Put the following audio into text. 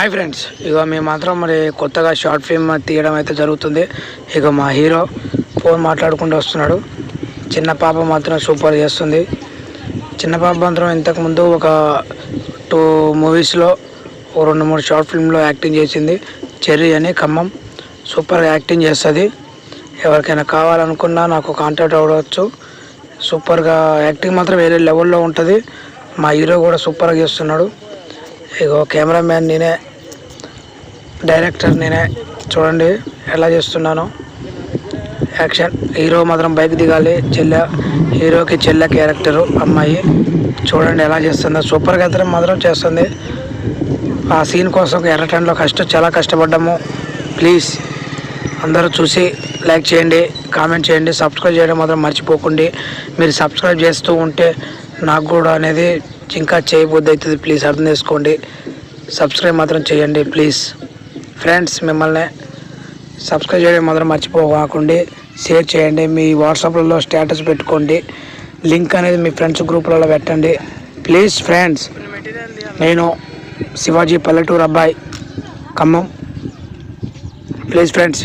Hi friends, ఇక మేము మాత్రం మరి కొత్తగా షార్ట్ ఫిల్మ్ తీయడం అయితే జరుగుతుంది. ఇక మా హీరో ఫోన్ మాట్లాడుకుంటూ వస్తున్నాడు. చిన్న పాప మాత్రం సూపర్ చేస్తుంది. చిన్న పాప మాత్రం ఇంతకుముందు ఒక 2 మూవీస్లో 2-3 షార్ట్ ఫిల్మ్లో యాక్టింగ్ చేసింది. చెర్రీ అని ఖమ్మం. సూపర్గా యాక్టింగ్ చేస్తుంది. ఎవరికైనా కావాలనుకున్నా నాకు కాంటాక్ట్ అవ్వచ్చు. సూపర్గా యాక్టింగ్ మాత్రం వేరే లెవెల్లో ఉంటుంది. మా హీరో కూడా సూపర్గా చేస్తున్నాడు. ఇగో కెమెరామ్యాన్ నేనే, డైరెక్టర్ నేనే. చూడండి ఎలా చేస్తున్నాను. యాక్షన్. హీరో మాత్రం బైక్ దిగాలి. హీరోకి చెల్లె క్యారెక్టరు అమ్మాయి. చూడండి ఎలా చేస్తుందో. సూపర్గా అయితే మాత్రం చేస్తుంది. ఆ సీన్ కోసం ఎర్రటెండలో చాలా కష్టపడ్డాము. ప్లీజ్ అందరూ చూసి లైక్ చేయండి, కామెంట్ చేయండి, సబ్స్క్రైబ్ చేయడం మాత్రం మర్చిపోకండి. మీరు సబ్స్క్రైబ్ చేస్తూ ఉంటే నాకు కూడా అనేది ఇంకా చేయబుద్ధి అవుతుంది. ప్లీజ్ అర్థం చేసుకోండి. సబ్స్క్రైబ్ మాత్రం చేయండి ప్లీజ్ ఫ్రెండ్స్. మిమ్మల్ని సబ్స్క్రైబ్ చేయడం మాత్రం మర్చిపోకండి. షేర్ చేయండి, మీ వాట్సాప్లలో స్టేటస్ పెట్టుకోండి. లింక్ అనేది మీ ఫ్రెండ్స్ గ్రూప్లలో పెట్టండి ప్లీజ్ ఫ్రెండ్స్. నేను శివాజీ పల్లెటూరు అబ్బాయి ఖమ్మం. Please friends.